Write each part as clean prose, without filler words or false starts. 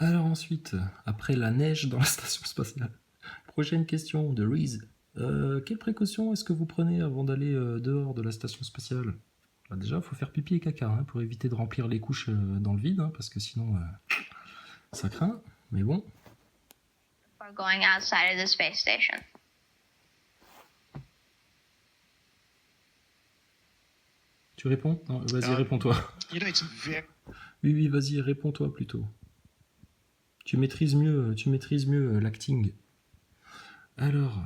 Alors ensuite, après la neige dans la station spatiale, prochaine question de Reese. Quelles précautions est-ce que vous prenez avant d'aller dehors de la station spatiale? Bah, déjà, il faut faire pipi et caca hein, pour éviter de remplir les couches dans le vide, hein, parce que sinon, ça craint. Mais bon. For going outside of the space station. Tu réponds? Non, vas-y, réponds-toi. Oui, vas-y, réponds-toi plutôt. Tu maîtrises mieux l'acting. Alors.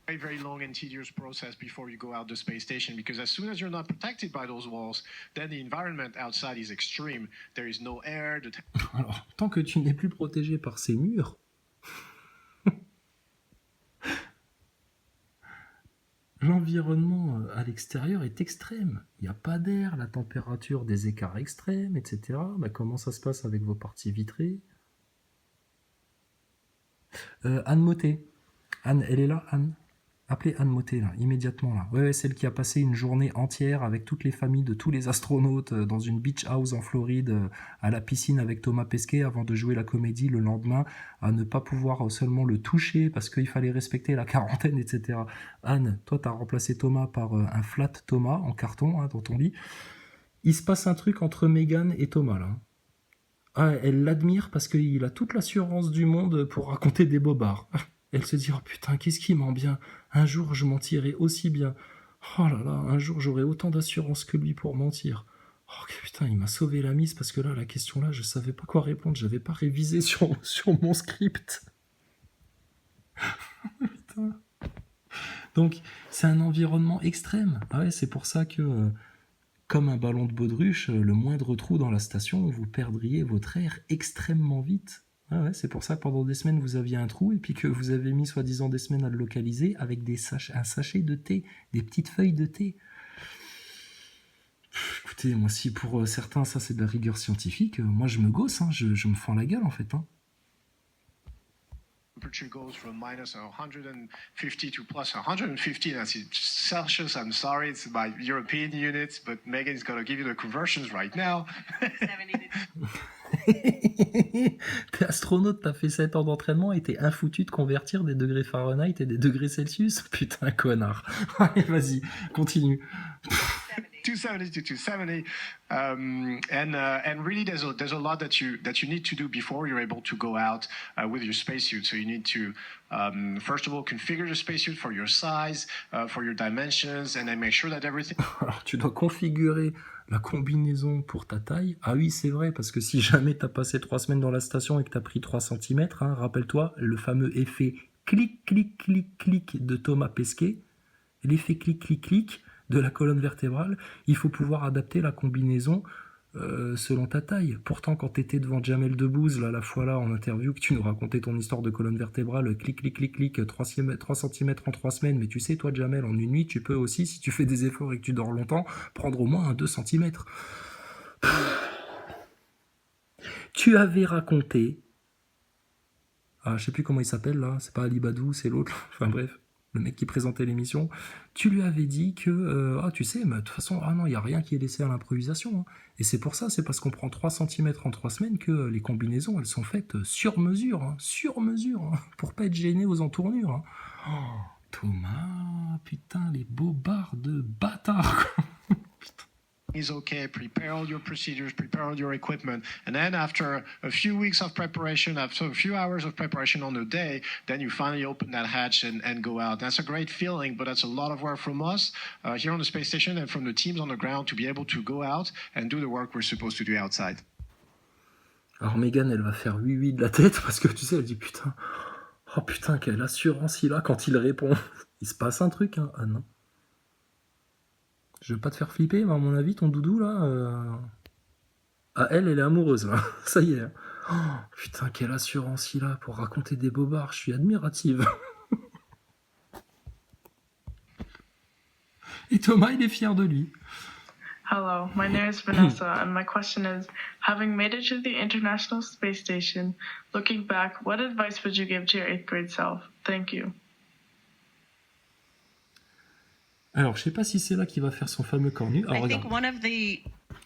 Very long and tedious process before you go out the space station, because as soon as you're not protected by those walls, then the environment outside is extreme. There is no air. Alors, tant que tu n'es plus protégé par ces murs, l'environnement à l'extérieur est extrême. Il n'y a pas d'air, la température, des écarts extrêmes, etc. Bah, comment ça se passe avec vos parties vitrées? Anne Motet. Anne, elle est là, Anne? Appelez Anne Motet, là, immédiatement, là. Ouais, celle qui a passé une journée entière avec toutes les familles de tous les astronautes dans une beach house en Floride, à la piscine avec Thomas Pesquet, avant de jouer la comédie le lendemain, à ne pas pouvoir seulement le toucher parce qu'il fallait respecter la quarantaine, etc. Anne, toi, t'as remplacé Thomas par un flat Thomas en carton, hein, dans ton lit. Il se passe un truc entre Meghan et Thomas, là. Ah, elle l'admire parce qu'il a toute l'assurance du monde pour raconter des bobards. Elle se dit, oh putain, qu'est-ce qui ment bien? Un jour, je mentirai aussi bien. Oh là là, un jour, j'aurai autant d'assurance que lui pour mentir. Oh putain, il m'a sauvé la mise parce que là, la question là, je savais pas quoi répondre. J'avais pas révisé sur mon script. Putain. Donc, c'est un environnement extrême. Ah ouais, c'est pour ça que, comme un ballon de baudruche, le moindre trou dans la station, vous perdriez votre air extrêmement vite. Ah ouais, c'est pour ça que pendant des semaines, vous aviez un trou et puis que vous avez mis soi-disant des semaines à le localiser avec un sachet de thé, des petites feuilles de thé. Écoutez, moi, si pour certains, ça, c'est de la rigueur scientifique, moi, je me gosse, hein, je me fends la gueule, en fait. Hein. Temperature goes from minus 150 to plus 150. That's in Celsius. I'm sorry, it's by European units, but Megan is going to give you the conversions right now. 70. T'es astronaute, t'as fait 7 ans d'entraînement et t'es infoutu de convertir des degrés Fahrenheit et des degrés Celsius? Putain, connard. Allez, vas-y, continue. 270 to 270, and really there's a lot that you need to do before you're able to go out with your spacesuit. So you need to first of all configure your spacesuit for your size, for your dimensions, and then make sure that everything. Alors tu dois configurer la combinaison pour ta taille. Ah oui, c'est vrai, parce que si jamais t'as passé 3 semaines dans la station et que t'as pris 3 cm, hein, rappelle-toi le fameux effet clic clic clic clic de Thomas Pesquet, l'effet clic clic clic de la colonne vertébrale, il faut pouvoir adapter la combinaison selon ta taille. Pourtant, quand tu étais devant Jamel Debbouze, là, la fois là, en interview, que tu nous racontais ton histoire de colonne vertébrale, clic, clic, clic, clic, 3 cm en 3 semaines, mais tu sais, toi, Jamel, en une nuit, tu peux aussi, si tu fais des efforts et que tu dors longtemps, prendre au moins un 2 cm. Tu avais raconté... Ah, je sais plus comment il s'appelle, là, c'est pas Ali Badou, c'est l'autre, enfin bref... le mec qui présentait l'émission, tu lui avais dit que, tu sais, mais de toute façon, non, il n'y a rien qui est laissé à l'improvisation. Hein. Et c'est pour ça, c'est parce qu'on prend 3 cm en 3 semaines que les combinaisons, elles sont faites sur mesure, hein, pour pas être gêné aux entournures. Hein. Oh, Thomas, putain, les bobards de bâtards. Putain. Is okay, prepare all your procedures, prepare all your equipment, and then after a few weeks of preparation, after a few hours of preparation on the day, then you finally open that hatch and go out. That's a great feeling, but that's a lot of work from us here on the space station and from the teams on the ground to be able to go out and do the work we're supposed to do outside. Alors Megan, elle va faire oui de la tête parce que tu sais, elle dit putain, oh putain, quelle assurance il a quand il répond. Il se passe un truc, hein. Ah non. Je veux pas te faire flipper, mais à mon avis, ton doudou, là... Ah, elle est amoureuse, là. Ça y est. Oh, putain, quelle assurance il a pour raconter des bobards. Je suis admirative. Et Thomas, il est fier de lui. Hello, my name is Vanessa, and my question is, having made it to the International Space Station, looking back, what advice would you give to your 8th grade self? Thank you. Alors, je sais pas si c'est là qu'il va faire son fameux cornu. Alors, regarde.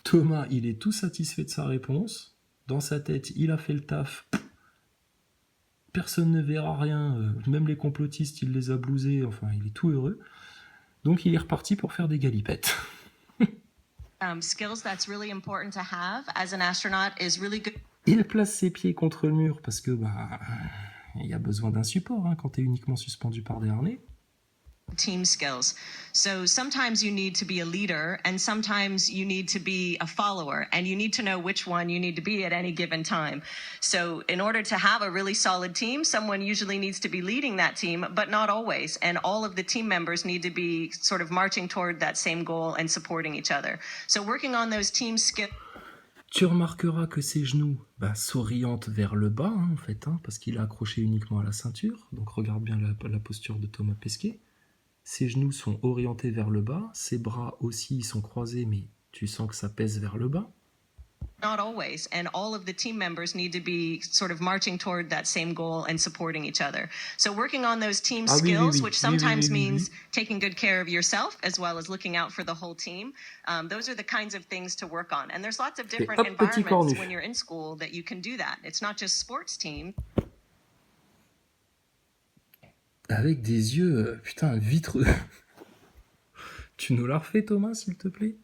Thomas, il est tout satisfait de sa réponse. Dans sa tête, il a fait le taf. Personne ne verra rien. Même les complotistes, il les a blousés. Enfin, il est tout heureux. Donc, il est reparti pour faire des galipettes. Skills that's really important to have as an astronaut is really good. Il place ses pieds contre le mur parce que il y a besoin d'un support quand tu es uniquement suspendu par des harnais. Team skills. So sometimes you need to be a leader and sometimes you need to be a follower and you need to know which one you need to be at any given time. So in order to have a really solid team, someone usually needs to be leading that team, but not always. And all of the team members need to be sort of marching toward that same goal and supporting each other. So working on those team skills. Tu remarqueras que ses genoux s'orientent vers le bas, en fait, parce qu'il a accroché uniquement à la ceinture. Donc regarde bien la posture de Thomas Pesquet. Ses genoux sont orientés vers le bas, ses bras aussi sont croisés, mais tu sens que ça pèse vers le bas. Not always, and all of the team members need to be sort of marching toward that same goal and supporting each other. So working on those team skills, which sometimes means taking good care of yourself as well as looking out for the whole team, those are the kinds of things to work on. And there's lots of different environments when you're in school that you can do that. It's not just sports teams. Avec des yeux, vitreux. Tu nous la refais, Thomas, s'il te plaît?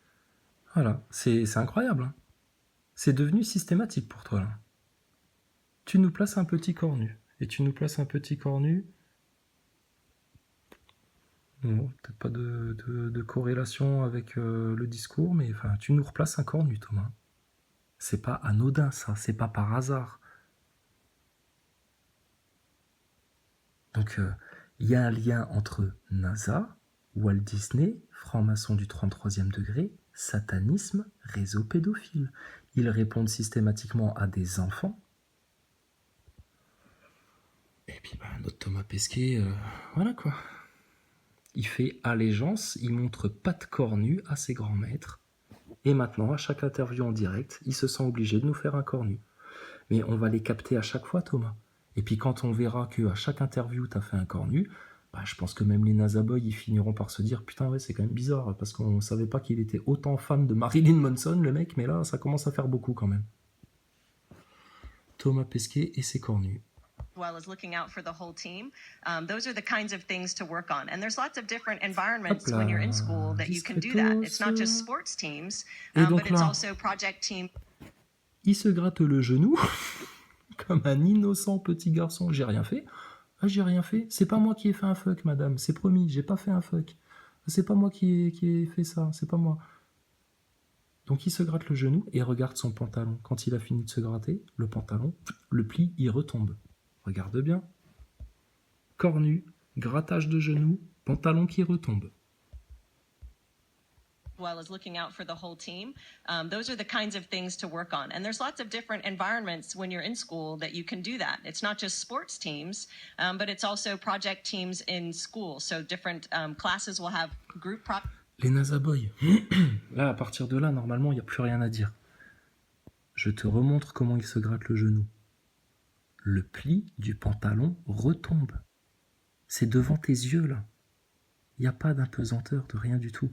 Voilà, c'est incroyable. C'est devenu systématique pour toi, là. Tu nous places un petit corps nu. Et tu nous places un petit corps nu. Bon, peut-être pas de corrélation avec le discours, mais tu nous replaces un corps nu, Thomas. C'est pas anodin, ça. C'est pas par hasard. Donc, il y a un lien entre NASA, Walt Disney, franc-maçon du 33e degré, satanisme, réseau pédophile. Ils répondent systématiquement à des enfants. Et puis, notre Thomas Pesquet, voilà quoi. Il fait allégeance, il montre pas de corps nu à ses grands maîtres. Et maintenant, à chaque interview en direct, il se sent obligé de nous faire un corps nu. Mais on va les capter à chaque fois, Thomas. Et puis quand on verra qu'à chaque interview, tu as fait un corps nu, je pense que même les NASA Boys, ils finiront par se dire « Putain, ouais, c'est quand même bizarre, parce qu'on ne savait pas qu'il était autant fan de Marilyn Manson, le mec, mais là, ça commence à faire beaucoup quand même. » Thomas Pesquet et ses corps nus. Well as looking out for the whole team. Those are the kinds of things to work on. And there's lots of different environments when you're in school that you can do that. It's not just sports teams, but it's also project teams. Il se gratte le genou comme un innocent petit garçon. J'ai rien fait. J'ai rien fait. C'est pas moi qui ai fait un fuck, madame. C'est promis, j'ai pas fait un fuck. C'est pas moi qui ai fait ça. C'est pas moi. Donc il se gratte le genou et regarde son pantalon. Quand il a fini de se gratter, le pantalon, le pli, il retombe. Regarde bien. Corps nu, grattage de genou, pantalon qui retombe. Well as looking out for the whole team. Those are the kinds of things to work on. And there's lots of different environments when you're in school that you can do that. It's not just sports teams, but it's also project teams in school. So different classes will have group Les NASA Boys. Là, à partir de là, normalement, il n'y a plus rien à dire. Je te remontre comment il se gratte le genou. Le pli du pantalon retombe. C'est devant tes yeux, là. Il n'y a pas d'apesanteur, de rien du tout.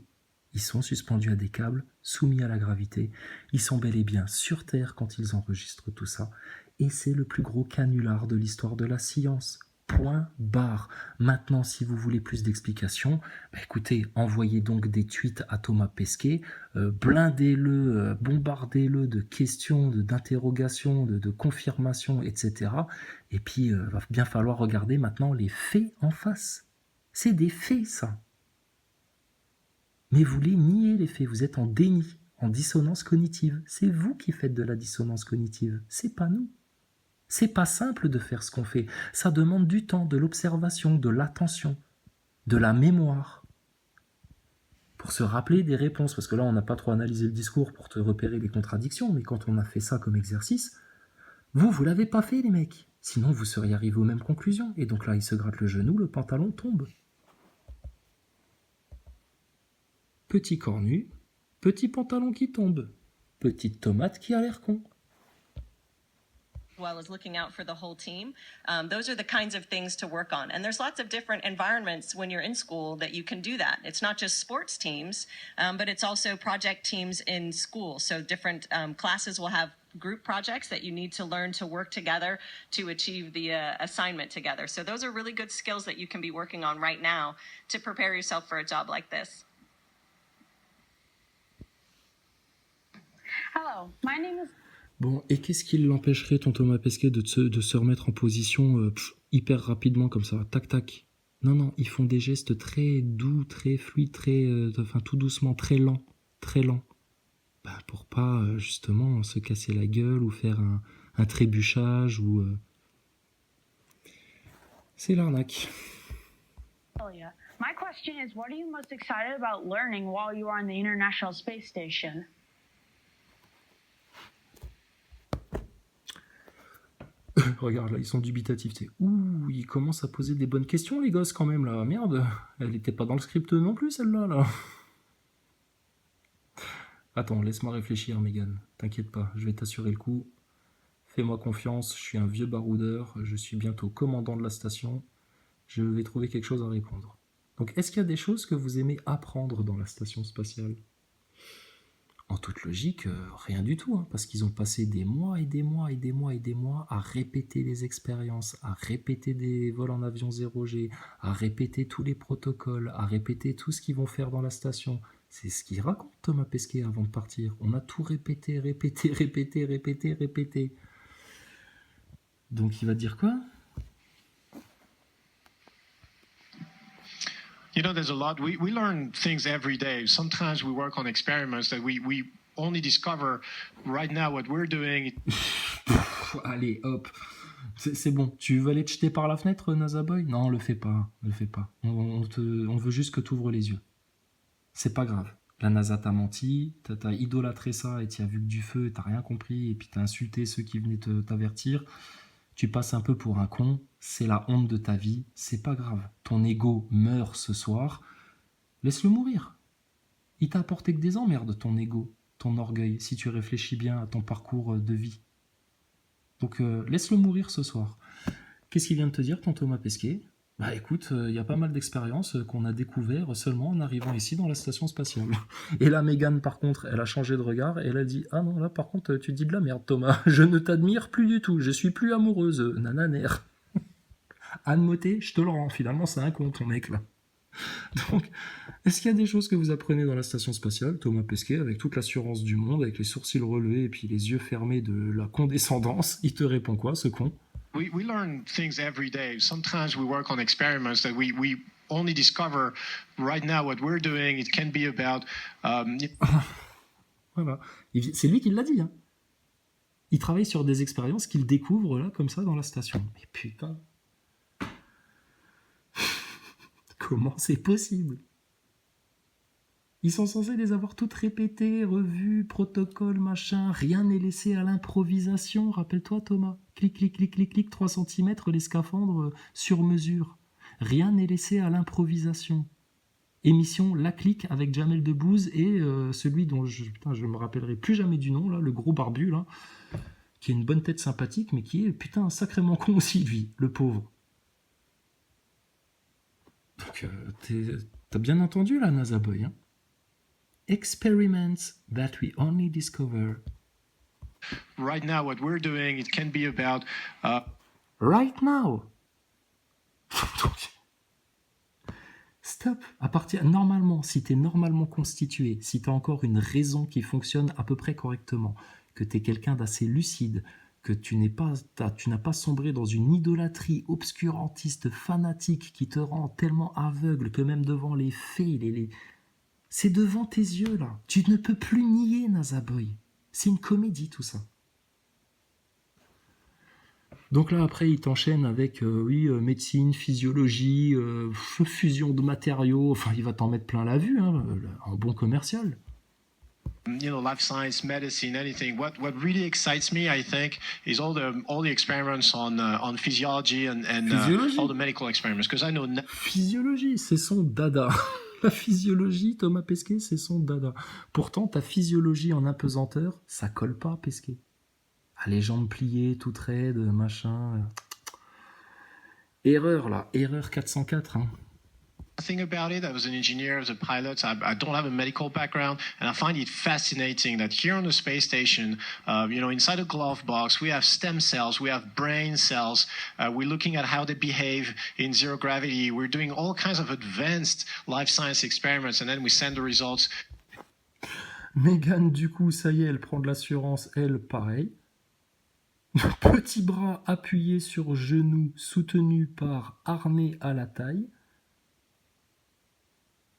Ils sont suspendus à des câbles, soumis à la gravité. Ils sont bel et bien sur Terre quand ils enregistrent tout ça. Et c'est le plus gros canular de l'histoire de la science. Point barre. Maintenant, si vous voulez plus d'explications, écoutez, envoyez donc des tweets à Thomas Pesquet, blindez-le, bombardez-le de questions, d'interrogations, de confirmations, etc. Et puis, va bien falloir regarder maintenant les faits en face. C'est des faits, ça. Mais vous les niez, les faits. Vous êtes en déni, en dissonance cognitive. C'est vous qui faites de la dissonance cognitive. C'est pas nous. C'est pas simple de faire ce qu'on fait. Ça demande du temps, de l'observation, de l'attention, de la mémoire. Pour se rappeler des réponses. Parce que là, on n'a pas trop analysé le discours pour te repérer les contradictions. Mais quand on a fait ça comme exercice, vous l'avez pas fait, les mecs. Sinon, vous seriez arrivés aux mêmes conclusions. Et donc là, il se gratte le genou, le pantalon tombe. Petit corps nu, petit pantalon qui tombe, petite tomate qui a l'air con. Well as looking out for the whole team. Those are the kinds of things to work on. And there's lots of different environments when you're in school that you can do that. It's not just sports teams, but it's also project teams in school. So different classes will have group projects that you need to learn to work together to achieve the assignment together. So those are really good skills that you can be working on right now to prepare yourself for a job like this. Hello, my name is. Bon, et qu'est-ce qui l'empêcherait, ton Thomas Pesquet, de se remettre en position hyper rapidement comme ça, tac tac? Non, ils font des gestes très doux, très fluides, enfin tout doucement, très lent. Bah, pour pas justement se casser la gueule ou faire un trébuchage ou... C'est l'arnaque. My question is, what are you most excited about learning while you are on the International Space Station? Regarde, là, ils sont dubitatifs. Ouh, ils commencent à poser des bonnes questions, les gosses, quand même, là. Merde, elle était pas dans le script non plus, celle-là, là. Attends, laisse-moi réfléchir, Megan. T'inquiète pas, je vais t'assurer le coup. Fais-moi confiance, je suis un vieux baroudeur, je suis bientôt commandant de la station. Je vais trouver quelque chose à répondre. Donc, est-ce qu'il y a des choses que vous aimez apprendre dans la station spatiale ? En toute logique, rien du tout, hein, parce qu'ils ont passé des mois à répéter les expériences, à répéter des vols en avion 0G, à répéter tous les protocoles, à répéter tout ce qu'ils vont faire dans la station. C'est ce qu'il raconte, Thomas Pesquet, avant de partir. On a tout répété. Donc il va dire quoi ? You know, there's a lot. We learn things every day. Sometimes we work on experiments that we only discover right now what we're doing. Allez, hop. C'est bon. Tu veux aller te jeter par la fenêtre, NASA Boy ? Non, le fais pas. On veut juste que tu ouvres les yeux. C'est pas grave. La NASA t'a menti, t'as idolâtré ça et t'y as vu que du feu, t'as rien compris et puis t'as insulté ceux qui venaient t'avertir. Tu passes un peu pour un con, c'est la honte de ta vie, c'est pas grave. Ton ego meurt ce soir, laisse-le mourir. Il t'a apporté que des emmerdes, ton ego, ton orgueil, si tu réfléchis bien à ton parcours de vie. Donc laisse-le mourir ce soir. Qu'est-ce qu'il vient de te dire, ton Thomas Pesquet ? Bah écoute, y a pas mal d'expériences qu'on a découvert seulement en arrivant ici dans la station spatiale. Et là, Megan, par contre, elle a changé de regard et elle a dit « Ah non, là, par contre, tu dis de la merde, Thomas. Je ne t'admire plus du tout. Je suis plus amoureuse. Nananer. » Anne Motet, je te le rends. Finalement, c'est un con, ton mec, là. Donc, est-ce qu'il y a des choses que vous apprenez dans la station spatiale, Thomas Pesquet, avec toute l'assurance du monde, avec les sourcils relevés et puis les yeux fermés de la condescendance? Il te répond quoi, ce con ? We learn things every day. Sometimes we work on experiments that we only discover right now what we're doing. It can be about... Voilà. C'est lui qui l'a dit. Hein. Il travaille sur des expériences qu'il découvre là, comme ça, dans la station. Mais putain... Comment c'est possible ? Ils sont censés les avoir toutes répétées, revues, protocole, machin. Rien n'est laissé à l'improvisation. Rappelle-toi, Thomas. Clic, 3 cm, les scaphandres sur mesure. Rien n'est laissé à l'improvisation. Émission La Clique avec Jamel Debbouze et celui dont je me rappellerai plus jamais du nom, là, le gros barbu, là, qui a une bonne tête sympathique, mais qui est sacrément con aussi, lui, le pauvre. Donc, t'as bien entendu, là, NASA Boy, hein ? Experiments that we only discover. Right now, what we're doing, it can be about... Right now. Stop. Normalement, si t'es normalement constitué, si t'as encore une raison qui fonctionne à peu près correctement, que t'es quelqu'un d'assez lucide, que tu n'as pas sombré dans une idolâtrie obscurantiste fanatique qui te rend tellement aveugle que même devant les faits, c'est devant tes yeux, là. Tu ne peux plus nier, NASA Boy. C'est une comédie, tout ça. Donc là, après, il t'enchaîne avec, médecine, physiologie, fusion de matériaux. Enfin, il va t'en mettre plein la vue, hein, un bon commercial. You know, life science, medicine, anything. What really excites me, I think, is all the experiments on physiology and all the medical experiments. Because I know... Physiologie, c'est son dada. La physiologie, Thomas Pesquet, c'est son dada. Pourtant, ta physiologie en apesanteur, ça colle pas, Pesquet. Ah, les jambes pliées, toutes raides, machin. Erreur, là. Erreur 404. Hein. Thing about it. I was an engineer, I was a pilot. I don't have a medical background, and I find it fascinating that here on the space station, inside a glove box, we have stem cells, we have brain cells. We're looking at how they behave in zero gravity. We're doing all kinds of advanced life science experiments, and then we send the results. Megan, du coup, ça y est, elle prend de l'assurance, elle, pareil. Petit bras appuyé sur genou, soutenu par harnais à la taille.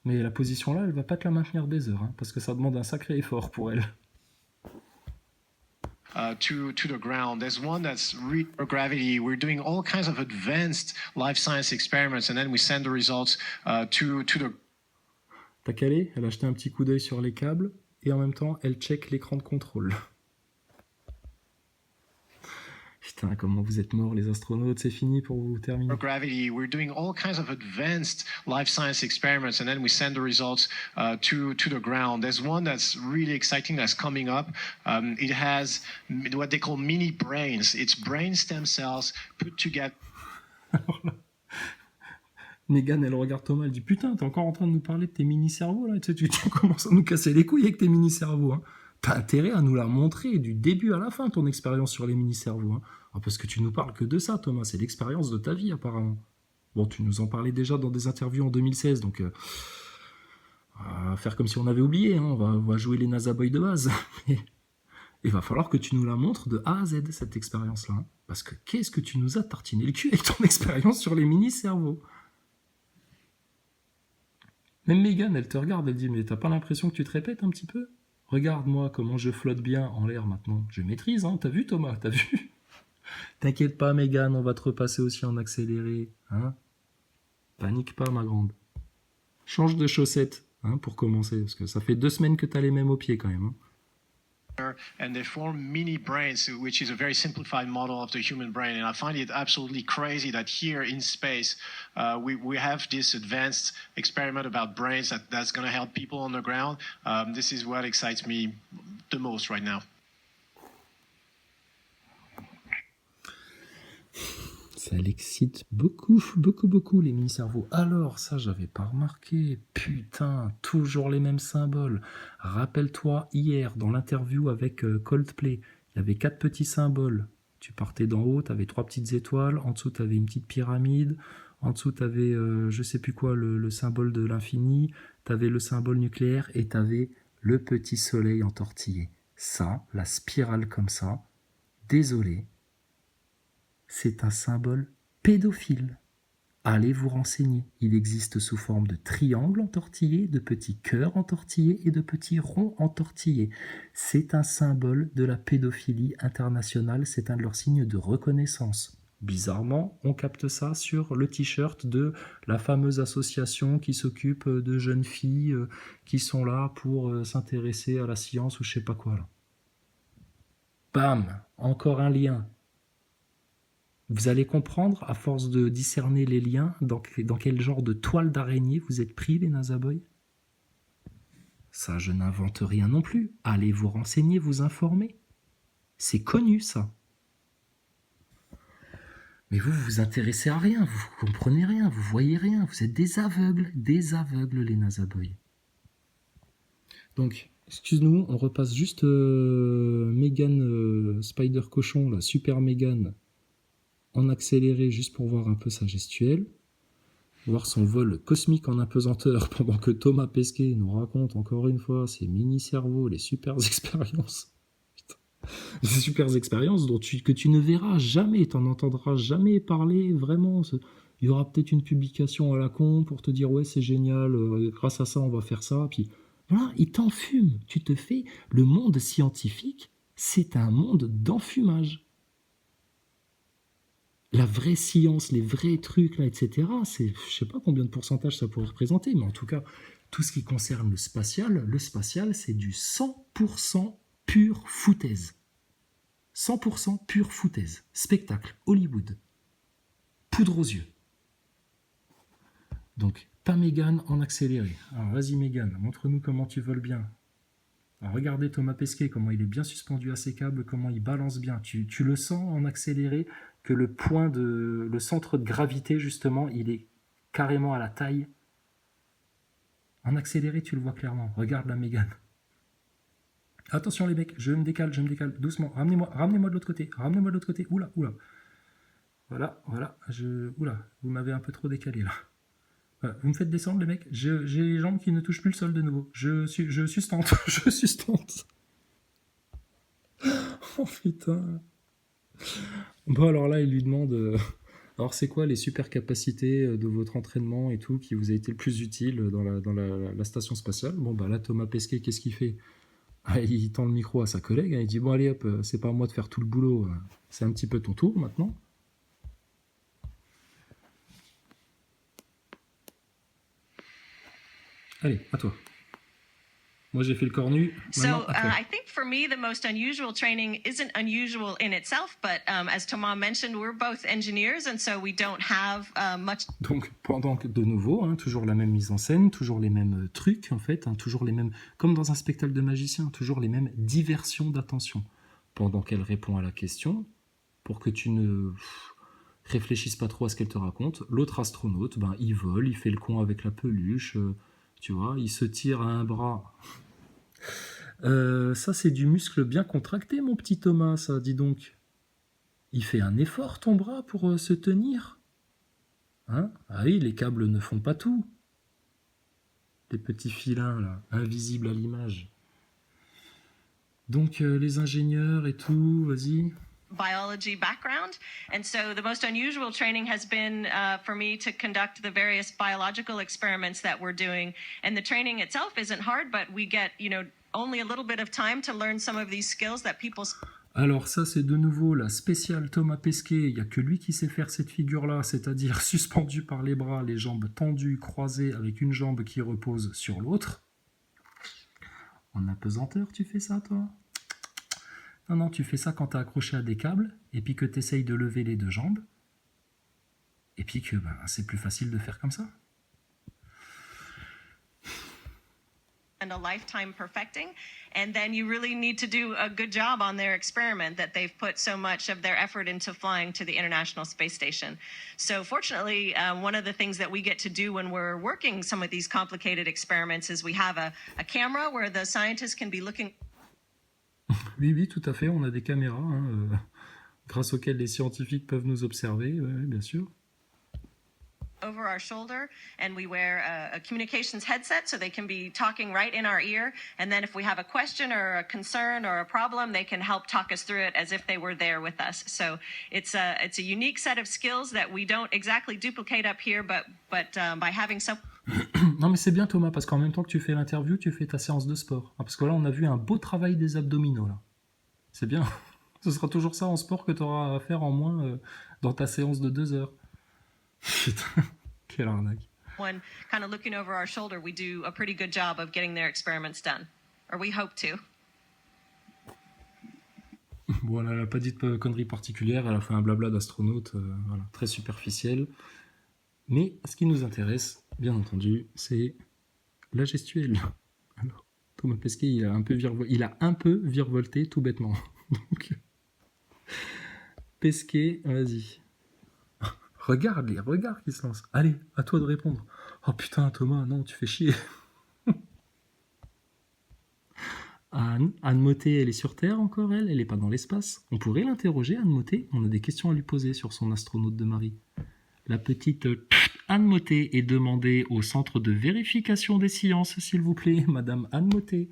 Mais la position là, elle va pas te la maintenir des heures, hein, parce que ça demande un sacré effort pour elle. To the ground. There's one that's gravity. We're doing all kinds of advanced life science experiments, and then we send the results to the. T'as calé, elle a jeté un petit coup d'œil sur les câbles, et en même temps, elle check l'écran de contrôle. Putain, comment vous êtes morts, les astronautes, c'est fini pour vous terminer. Gravity. We're doing all kinds of advanced life science experiments, and then we send the results to the ground. There's one that's really exciting that's coming up. It has what they call mini brains. It's brain stem cells put together. Alors là, Megan, elle regarde Thomas, elle dit putain, t'es encore en train de nous parler de tes mini-cerveaux là, tu commences à nous casser les couilles avec tes mini-cerveaux. Hein. T'as intérêt à nous la montrer du début à la fin, ton expérience sur les mini-cerveaux. Hein. Ah, parce que tu nous parles que de ça, Thomas, c'est l'expérience de ta vie apparemment. Bon, tu nous en parlais déjà dans des interviews en 2016, donc on va faire comme si on avait oublié, hein. On va jouer les NASA Boys de base. Il va falloir que tu nous la montres de A à Z, cette expérience-là. Hein. Parce que qu'est-ce que tu nous as tartiné le cul avec ton expérience sur les mini-cerveaux. Même Megan, elle te regarde, elle dit « Mais t'as pas l'impression que tu te répètes un petit peu ? Regarde-moi comment je flotte bien en l'air maintenant. Je maîtrise, hein. T'as vu Thomas, t'as vu ? T'inquiète pas Megan, on va te repasser aussi en accéléré. Hein ? Panique pas ma grande. Change de chaussettes, hein, pour commencer, parce que ça fait 2 semaines que t'as les mêmes aux pieds quand même. Hein. And they form mini brains, which is a very simplified model of the human brain. And I find it absolutely crazy that here in space, we have this advanced experiment about brains that's going to help people on the ground. This is what excites me the most right now. Ça l'excite beaucoup, les mini-cerveaux. Alors, ça, j'avais pas remarqué. Putain, toujours les mêmes symboles. Rappelle-toi, hier, dans l'interview avec Coldplay, il y avait 4 petits symboles. Tu partais d'en haut, t'avais 3 petites étoiles. En dessous, t'avais une petite pyramide. En dessous, t'avais, je sais plus quoi, le symbole de l'infini. T'avais le symbole nucléaire et t'avais le petit soleil entortillé. Ça, la spirale comme ça, désolé, c'est un symbole pédophile. Allez vous renseigner. Il existe sous forme de triangle entortillé, de petits cœurs entortillés et de petits ronds entortillés. C'est un symbole de la pédophilie internationale, c'est un de leurs signes de reconnaissance. Bizarrement, on capte ça sur le t-shirt de la fameuse association qui s'occupe de jeunes filles qui sont là pour s'intéresser à la science ou je sais pas quoi. Là. Bam, encore un lien. Vous allez comprendre, à force de discerner les liens, dans quel genre de toile d'araignée vous êtes pris, les NASA Boys. Ça, je n'invente rien non plus. Allez vous renseigner, vous informer. C'est connu, ça. Mais vous vous intéressez à rien, vous comprenez rien, vous voyez rien, vous êtes des aveugles, les NASA Boys. Donc, excuse-nous, on repasse juste Megan Spider Cochon, la Super Megan, en accéléré juste pour voir un peu sa gestuelle, voir son vol cosmique en apesanteur pendant que Thomas Pesquet nous raconte encore une fois ses mini-cerveaux, les super expériences. Putain. Les super expériences que tu ne verras jamais, t'en entendras jamais parler, vraiment. Il y aura peut-être une publication à la con pour te dire ouais c'est génial, grâce à ça on va faire ça, puis voilà, il t'enfume. Tu te fais... Le monde scientifique, c'est un monde d'enfumage. La vraie science, les vrais trucs, là, etc., c'est, je sais pas combien de pourcentage ça pourrait représenter, mais en tout cas, tout ce qui concerne le spatial, c'est du 100% pure foutaise. 100% pure foutaise. Spectacle, Hollywood. Poudre aux yeux. Donc, pas Megan en accéléré. Alors, vas-y Megan, montre-nous comment tu voles bien. Alors, regardez Thomas Pesquet, comment il est bien suspendu à ses câbles, comment il balance bien. Tu le sens en accéléré que le centre de gravité, justement, il est carrément à la taille En accéléré, tu le vois clairement. Regarde la Mégane. Attention les mecs, je me décale, doucement. Ramenez-moi de l'autre côté. Oula. Voilà. Oula, vous m'avez un peu trop décalé là. Voilà, vous me faites descendre les mecs. J'ai les jambes qui ne touchent plus le sol de nouveau. Je sustente. Je sustente. Oh putain. Bon alors là, il lui demande... alors c'est quoi les super capacités de votre entraînement et tout qui vous a été le plus utile dans la station spatiale? Bon bah là, Thomas Pesquet, qu'est-ce qu'il fait? Il tend le micro à sa collègue, il dit bon allez hop, c'est pas à moi de faire tout le boulot, c'est un petit peu ton tour maintenant. Allez, à toi. Moi j'ai fait le cornu. Maintenant, So I think for me, the most unusual training isn't unusual in itself, but as Thomas mentioned, we're both engineers, and so we don't have much. Donc pendant que de nouveau, toujours la même mise en scène, toujours les mêmes trucs en fait, toujours les mêmes, comme dans un spectacle de magicien, toujours les mêmes diversions d'attention. Pendant qu'elle répond à la question, pour que tu ne réfléchisses pas trop à ce qu'elle te raconte, l'autre astronaute, il vole, il fait le con avec la peluche. Tu vois, il se tire à un bras. Ça, c'est du muscle bien contracté, mon petit Thomas, ça, dis donc. Il fait un effort, ton bras, pour se tenir. Hein? Ah oui, les câbles ne font pas tout. Les petits filins, là, invisibles à l'image. Donc, les ingénieurs et tout, vas-y. Biology background, and so the most unusual training has been for me to conduct the various biological experiments that we're doing, and the training itself isn't hard, but we get only a little bit of time to learn some of these skills that people. Alors ça c'est de nouveau la spéciale Thomas Pesquet, il n'y a que lui qui sait faire cette figure-là, c'est-à-dire suspendu par les bras, les jambes tendues, croisées, avec une jambe qui repose sur l'autre. En apesanteur tu fais ça toi? Non, tu fais ça quand t'es accroché à des câbles, et puis que t'essayes de lever les deux jambes, et puis que c'est plus facile de faire comme ça. And a lifetime perfecting, and then you really need to do a good job on their experiment that they've put so much of their effort into flying to the International Space Station. So fortunately, one of the things that we get to do when we're working some of these complicated experiments is we have a camera where the scientists can be looking. Oui, tout à fait, on a des caméras grâce auxquelles les scientifiques peuvent nous observer, bien sûr. Over our shoulder, and we wear a communications headset so they can be talking right in our ear, and then if we have a question or a concern or a problem, they can help talk us through it as if they were there with us. So it's a unique set of skills that we don't exactly duplicate up here, but by having some. Non mais c'est bien Thomas, parce qu'en même temps que tu fais l'interview, tu fais ta séance de sport. Parce que là on a vu un beau travail des abdominaux là. C'est bien. Ce sera toujours ça en sport que tu auras à faire en moins dans ta séance de 2 heures. Putain, quelle arnaque. When kind of looking over our shoulder, we do a pretty good job of getting their experiments done. Or we hope to. Bon, elle n'a pas dit de conneries particulières, elle a fait un blabla d'astronaute, voilà, très superficiel. Mais ce qui nous intéresse, bien entendu, c'est la gestuelle. Alors, Thomas Pesquet, il a un peu virevolté tout bêtement. Donc, Pesquet, vas-y. Regarde qui se lance. Allez, à toi de répondre. Oh putain, Thomas, non, tu fais chier. Anne Motet, elle est sur Terre encore, elle n'est pas dans l'espace. On pourrait l'interroger, Anne Motet. On a des questions à lui poser sur son astronaute de mari. La petite Anne Motet est demandée au centre de vérification des sciences, s'il vous plaît, Madame Anne Motet.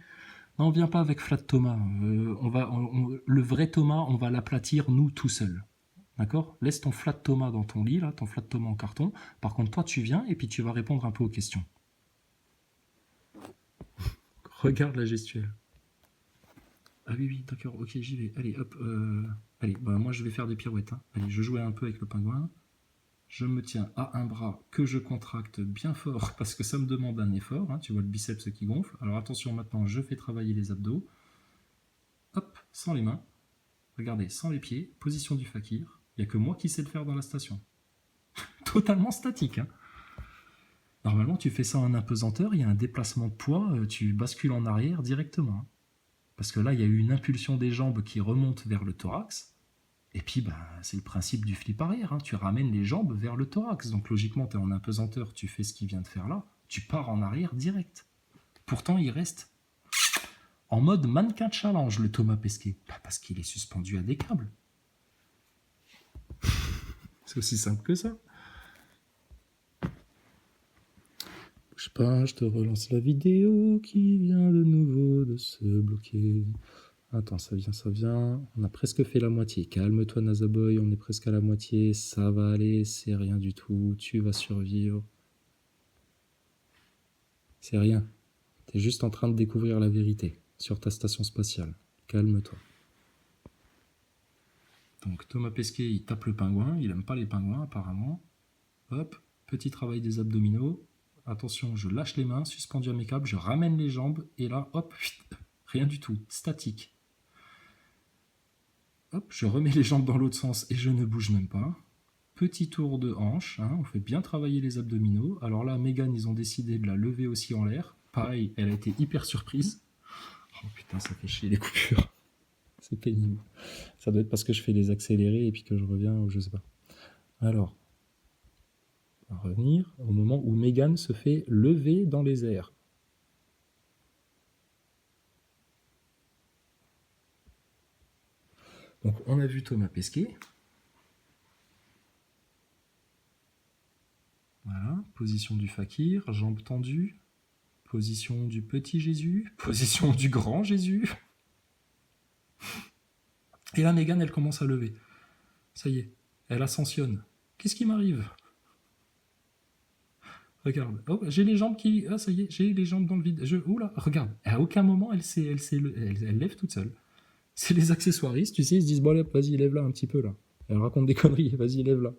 Non, on vient pas avec Flat Thomas. Le vrai Thomas, on va l'aplatir nous tout seuls. D'accord? Laisse ton Flat Thomas dans ton lit, là, ton Flat Thomas en carton. Par contre, toi, tu viens et puis tu vas répondre un peu aux questions. Regarde la gestuelle. Ah oui, d'accord, ok, j'y vais. Allez, hop. Allez, moi, je vais faire des pirouettes. Hein. Allez, je jouais un peu avec le pingouin. Je me tiens à un bras que je contracte bien fort parce que ça me demande un effort. Hein. Tu vois le biceps qui gonfle. Alors attention, maintenant, je fais travailler les abdos. Hop, sans les mains. Regardez, sans les pieds. Position du fakir. Il n'y a que moi qui sais le faire dans la station. Totalement statique. Hein. Normalement, tu fais ça en apesanteur, il y a un déplacement de poids, tu bascules en arrière directement. Hein. Parce que là, il y a eu une impulsion des jambes qui remonte vers le thorax. Et puis, c'est le principe du flip arrière. Hein. Tu ramènes les jambes vers le thorax. Donc, logiquement, tu es en apesanteur, tu fais ce qu'il vient de faire là. Tu pars en arrière direct. Pourtant, il reste en mode mannequin challenge, le Thomas Pesquet. Bah, parce qu'il est suspendu à des câbles. C'est aussi simple que ça. Bouge pas, je te relance la vidéo qui vient de nouveau de se bloquer. Attends, ça vient. On a presque fait la moitié. Calme-toi, Nazaboy, on est presque à la moitié. Ça va aller, c'est rien du tout. Tu vas survivre. C'est rien. T'es juste en train de découvrir la vérité sur ta station spatiale. Calme-toi. Donc Thomas Pesquet, il tape le pingouin. Il aime pas les pingouins, apparemment. Hop, petit travail des abdominaux. Attention, je lâche les mains, suspendu à mes câbles, je ramène les jambes. Et là, hop, rien du tout. Statique. Hop, je remets les jambes dans l'autre sens et je ne bouge même pas. Petit tour de hanche, hein, on fait bien travailler les abdominaux. Alors là, Megan, ils ont décidé de la lever aussi en l'air. Pareil, elle a été hyper surprise. Oh putain, ça fait chier les coupures. C'est pénible. Ça doit être parce que je fais les accélérés et puis que je reviens ou je sais pas. Alors, on va revenir au moment où Megan se fait lever dans les airs. Donc on a vu Thomas Pesquet. Voilà, position du fakir, jambes tendues, position du petit Jésus, position du grand Jésus. Et là, Megan, elle commence à lever. Ça y est, elle ascensionne. Qu'est-ce qui m'arrive? Regarde, oh, j'ai les jambes qui... Ah, ça y est, j'ai les jambes dans le vide. Oula, regarde, à aucun moment, elle lève toute seule. C'est les accessoiristes, tu sais, ils se disent, bon, allez, vas-y, lève-la un petit peu, là. Elle raconte des conneries, vas-y, lève-la.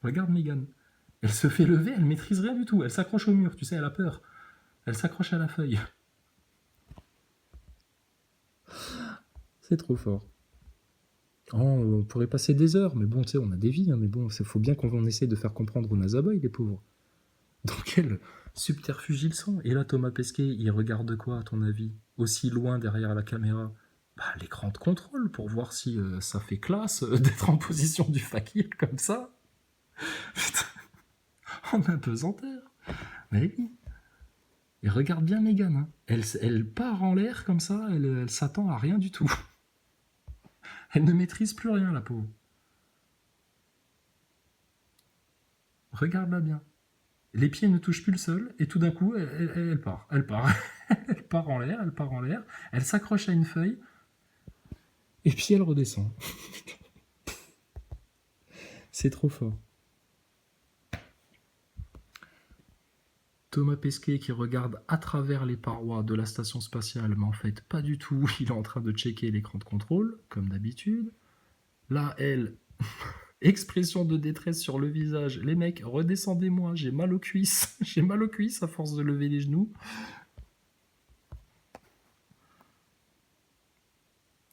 Regarde Megan. Elle se fait lever, elle maîtrise rien du tout. Elle s'accroche au mur, tu sais, elle a peur. Elle s'accroche à la feuille. C'est trop fort. Oh, on pourrait passer des heures, mais bon, tu sais, on a des vies, hein, mais bon, il faut bien qu'on essaie de faire comprendre aux Nazaboy, les pauvres. Dans quel subterfuge ils sont. Et là, Thomas Pesquet, il regarde quoi, à ton avis? Aussi loin derrière la caméra? Bah, l'écran de contrôle, pour voir si ça fait classe d'être en position du fakir, comme ça. Putain, en apesanteur. Mais oui. Et regarde bien Megan, hein. Elle part en l'air comme ça, elle s'attend à rien du tout. Elle ne maîtrise plus rien, la pauvre. Regarde-la bien. Les pieds ne touchent plus le sol, et tout d'un coup, elle part. Elle part. Elle part en l'air, elle s'accroche à une feuille, et puis elle redescend. C'est trop fort. Thomas Pesquet qui regarde à travers les parois de la station spatiale, mais en fait pas du tout, il est en train de checker l'écran de contrôle, comme d'habitude. Là, elle, expression de détresse sur le visage, les mecs, redescendez-moi, j'ai mal aux cuisses, j'ai mal aux cuisses à force de lever les genoux.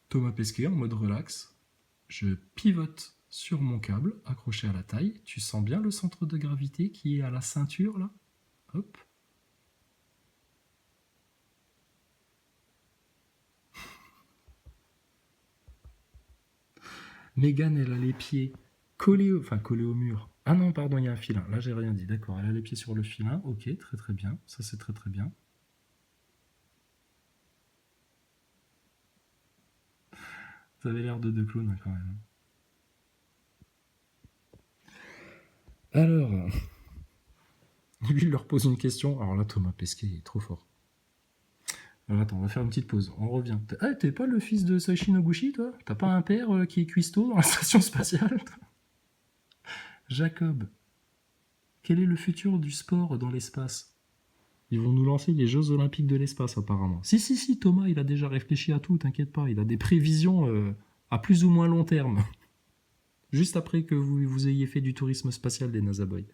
Thomas Pesquet en mode relax, je pivote sur mon câble accroché à la taille, tu sens bien le centre de gravité qui est à la ceinture là? Hop. Megan, elle a les pieds collés au mur. Ah non, pardon, il y a un filin. Là, j'ai rien dit. D'accord, elle a les pieds sur le filin. Ok, très très bien. Ça, c'est très très bien. Vous avez l'air de deux clowns, quand même. Alors... Lui, il leur pose une question. Alors là, Thomas Pesquet est trop fort. Alors attends, on va faire une petite pause. On revient. Ah, t'es pas le fils de Saishi Noguchi, toi? T'as pas un père qui est cuistot dans la station spatiale? Jacob, quel est le futur du sport dans l'espace? Ils vont nous lancer les Jeux Olympiques de l'espace, apparemment. Si, Thomas, il a déjà réfléchi à tout, t'inquiète pas. Il a des prévisions à plus ou moins long terme. Juste après que vous ayez fait du tourisme spatial des Nazaboy.